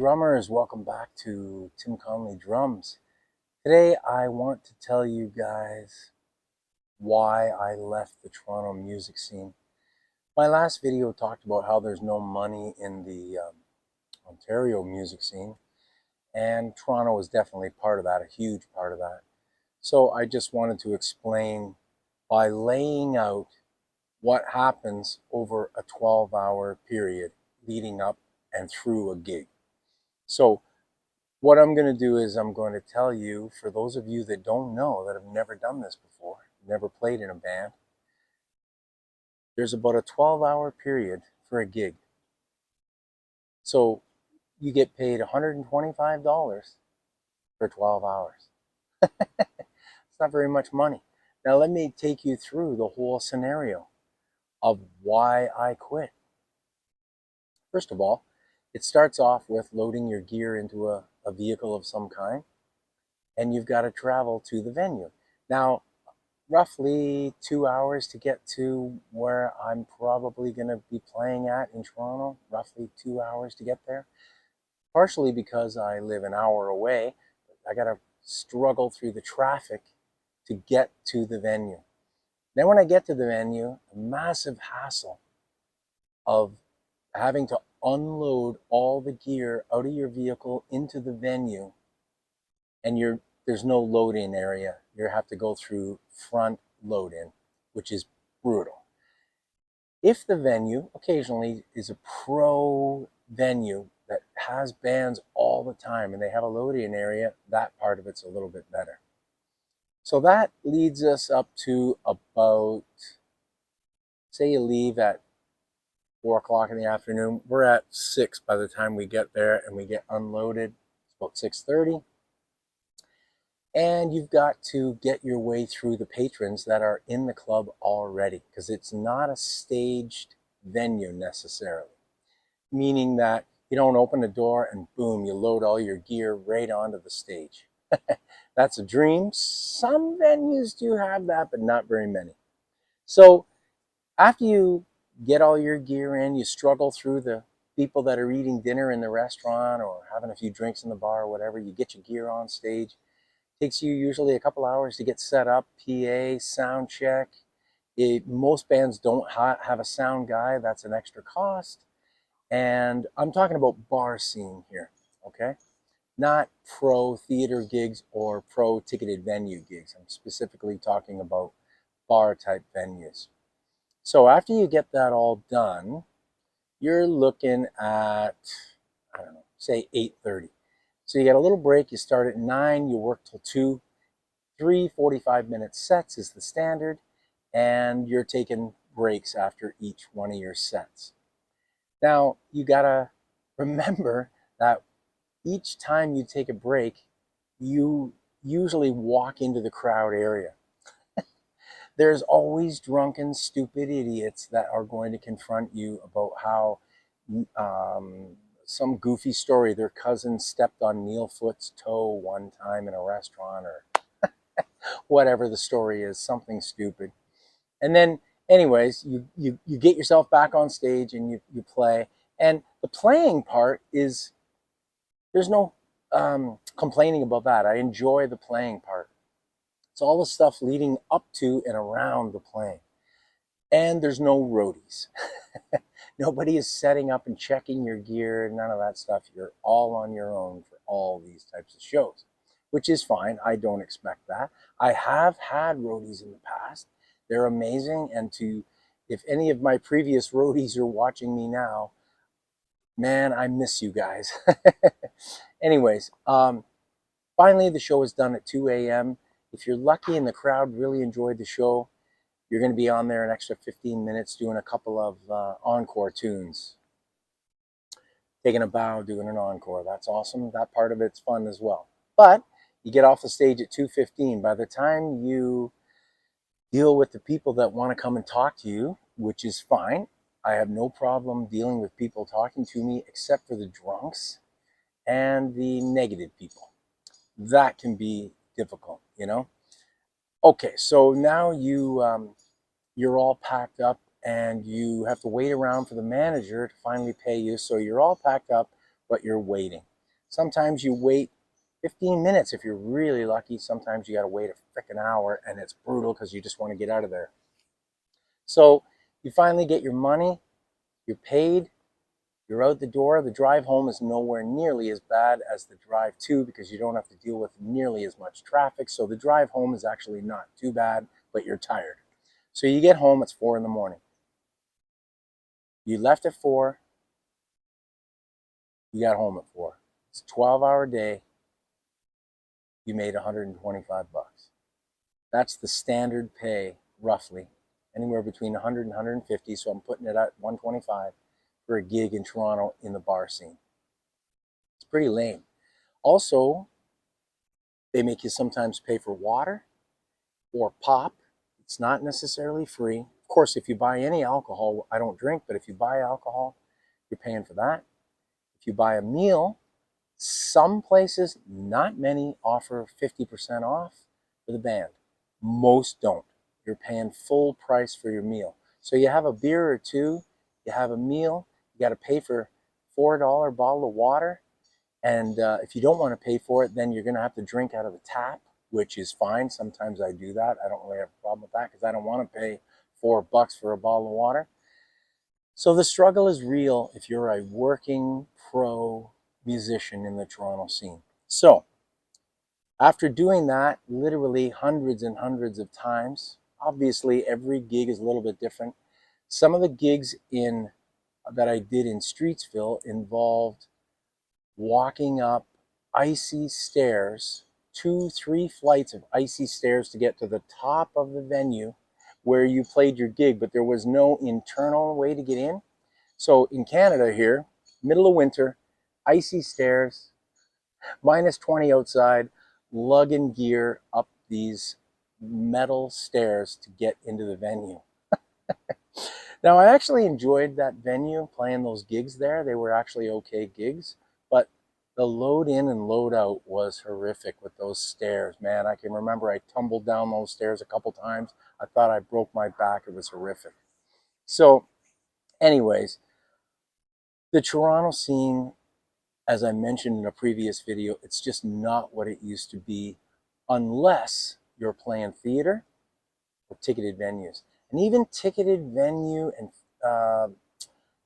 drummers, welcome back to Tim Conley Drums. Today I want to tell you guys why I left the Toronto music scene. My last video talked about how there's no money in the Ontario music scene, and Toronto is definitely part of that, a huge part of that. So I just wanted to explain by laying out what happens over a 12-hour period leading up and through a gig. So what I'm going to do is I'm going to tell you, for those of you that don't know, that have never done this before, never played in a band, there's about a 12-hour period for a gig. So you get paid $125 for 12 hours. It's not very much money. Now let me take you through the whole scenario of why I quit. First of all, it starts off with loading your gear into a vehicle of some kind, and you've got to travel to the venue. Now, roughly 2 hours to get to where I'm probably going to be playing at in Toronto, roughly 2 hours to get there. Partially because I live an hour away, I got to struggle through the traffic to get to the venue. Then when I get to the venue, a massive hassle of having to unload all the gear out of your vehicle into the venue, and there's no load-in area. You have to go through front load-in, which is brutal. If the venue occasionally is a pro venue that has bands all the time and they have a load-in area, that part of it's a little bit better. So that leads us up to about, say you leave at 4 o'clock in the afternoon. We're at 6 by the time we get there and we get unloaded. It's about 6:30. And you've got to get your way through the patrons that are in the club already, because it's not a staged venue necessarily. Meaning that you don't open the door and boom, you load all your gear right onto the stage. That's a dream. Some venues do have that, but not very many. So after you get all your gear in, you struggle through the people that are eating dinner in the restaurant or having a few drinks in the bar or whatever. You get your gear on stage. It takes you usually a couple hours to get set up, PA, sound check. Most bands don't have a sound guy. That's an extra cost. And I'm talking about bar scene here, okay? Not pro theater gigs or pro ticketed venue gigs. I'm specifically talking about bar type venues. So after you get that all done, you're looking at, I don't know, say 8:30. So you get a little break. You start at 9, you work till 2. 3 45-minute sets is the standard, and you're taking breaks after each one of your sets. Now, you gotta remember that each time you take a break, you usually walk into the crowd area. There's always drunken, stupid idiots that are going to confront you about how some goofy story, their cousin stepped on Neil Foot's toe one time in a restaurant, or whatever the story is, something stupid. And then anyways, you get yourself back on stage and you play. And the playing part is, there's no complaining about that. I enjoy the playing part. It's all the stuff leading up to and around the playing. And there's no roadies. Nobody is setting up and checking your gear, none of that stuff. You're all on your own for all these types of shows, which is fine. I don't expect that. I have had roadies in the past. They're amazing. And if any of my previous roadies are watching me now, man, I miss you guys. Anyways, finally the show is done at 2 a.m. If you're lucky and the crowd really enjoyed the show, you're going to be on there an extra 15 minutes doing a couple of encore tunes. Taking a bow, doing an encore. That's awesome. That part of it's fun as well. But you get off the stage at 2:15. By the time you deal with the people that want to come and talk to you, which is fine. I have no problem dealing with people talking to me, except for the drunks and the negative people. That can be difficult, you know? Okay, so now you're all packed up and you have to wait around for the manager to finally pay you. So you're all packed up, but you're waiting. Sometimes you wait 15 minutes if you're really lucky. Sometimes you got to wait a freaking hour, and it's brutal because you just want to get out of there. So you finally get your money, you're paid, you're out the door. The drive home is nowhere nearly as bad as the drive to because you don't have to deal with nearly as much traffic. So the drive home is actually not too bad, but you're tired. So you get home, it's 4 in the morning. You left at 4, you got home at 4. It's a 12-hour day. You made 125 bucks. That's the standard pay, roughly, anywhere between 100 and 150. So I'm putting it at 125 for a gig in Toronto in the bar scene. It's pretty lame. Also, they make you sometimes pay for water or pop. It's not necessarily free. Of course, if you buy any alcohol, I don't drink, but if you buy alcohol, you're paying for that. If you buy a meal, some places, not many, offer 50% off for the band. Most don't. You're paying full price for your meal. So you have a beer or two, you have a meal, you got to pay for $4 bottle of water. And if you don't want to pay for it, then you're going to have to drink out of the tap, which is fine. Sometimes I do that. I don't really have a problem with that because I don't want to pay $4 for a bottle of water. So the struggle is real if you're a working pro musician in the Toronto scene. So after doing that literally hundreds and hundreds of times, obviously every gig is a little bit different. Some of the gigs that I did in Streetsville involved walking up icy stairs, 2-3 flights of icy stairs to get to the top of the venue where you played your gig, but there was no internal way to get in. So in Canada here, middle of winter, icy stairs, minus 20 outside, lugging gear up these metal stairs to get into the venue. Now, I actually enjoyed that venue, playing those gigs there. They were actually okay gigs, but the load in and load out was horrific with those stairs. Man, I can remember I tumbled down those stairs a couple times. I thought I broke my back. It was horrific. So anyways, the Toronto scene, as I mentioned in a previous video, it's just not what it used to be unless you're playing theater or ticketed venues. And even ticketed venue, and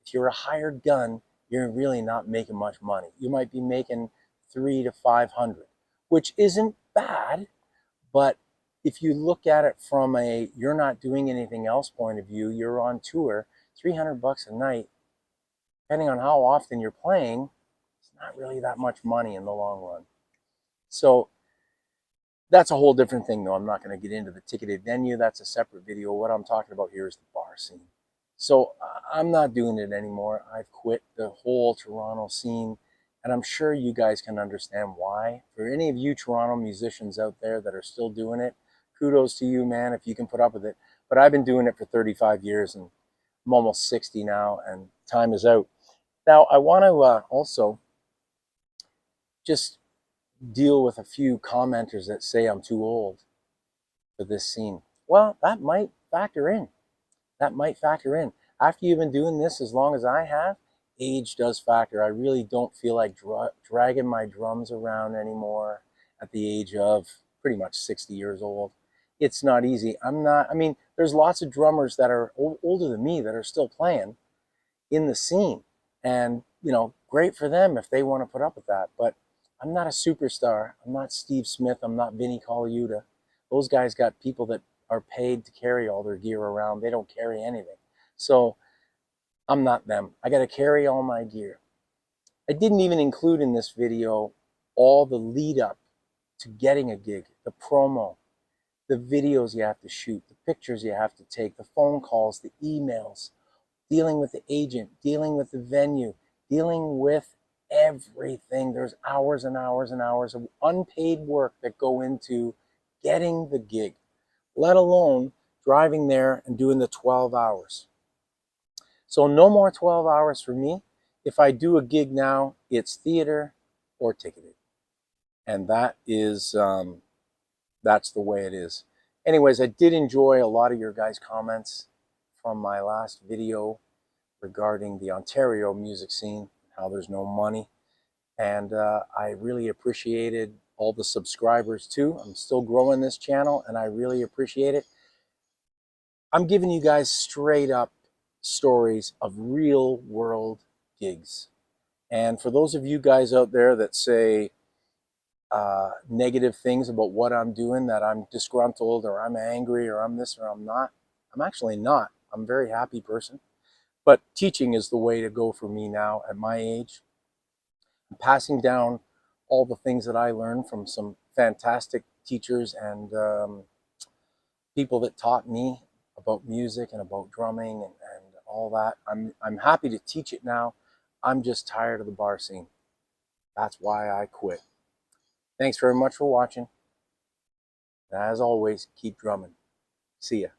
if you're a hired gun, you're really not making much money. You might be making $300 to $500, which isn't bad, but if you look at it from a you're not doing anything else point of view, you're on tour, 300 bucks a night, depending on how often you're playing, it's not really that much money in the long run. So that's a whole different thing, though. I'm not going to get into the ticketed venue. That's a separate video. What I'm talking about here is the bar scene. So I'm not doing it anymore. I've quit the whole Toronto scene, and I'm sure you guys can understand why. For any of you Toronto musicians out there that are still doing it, kudos to you, man, if you can put up with it. But I've been doing it for 35 years, and I'm almost 60 now, and time is out. Now, I want to also just deal with a few commenters that say I'm too old for this scene. Well, that might factor in. That might factor in. After you've been doing this as long as I have, age does factor. I really don't feel like dragging my drums around anymore at the age of pretty much 60 years old. It's not easy. I mean, there's lots of drummers that are older than me that are still playing in the scene. And, great for them if they want to put up with that. But I'm not a superstar. I'm not Steve Smith. I'm not Vinnie Colaiuta. Those guys got people that are paid to carry all their gear around. They don't carry anything. So I'm not them. I got to carry all my gear. I didn't even include in this video all the lead up to getting a gig, the promo, the videos you have to shoot, the pictures you have to take, the phone calls, the emails, dealing with the agent, dealing with the venue, dealing with everything. There's hours and hours and hours of unpaid work that go into getting the gig, let alone driving there and doing the 12 hours. So no more 12 hours for me. If I do a gig now, it's theater or ticketed. And that is, that's the way it is. Anyways, I did enjoy a lot of your guys' comments from my last video regarding the Ontario music scene, how there's no money. And I really appreciated all the subscribers too. I'm still growing this channel and I really appreciate it. I'm giving you guys straight up stories of real world gigs. And for those of you guys out there that say negative things about what I'm doing, that I'm disgruntled or I'm angry or I'm this or I'm not, I'm actually not. I'm a very happy person. But teaching is the way to go for me now at my age. I'm passing down all the things that I learned from some fantastic teachers and people that taught me about music and about drumming and all that. I'm happy to teach it now. I'm just tired of the bar scene. That's why I quit. Thanks very much for watching. As always, keep drumming. See ya.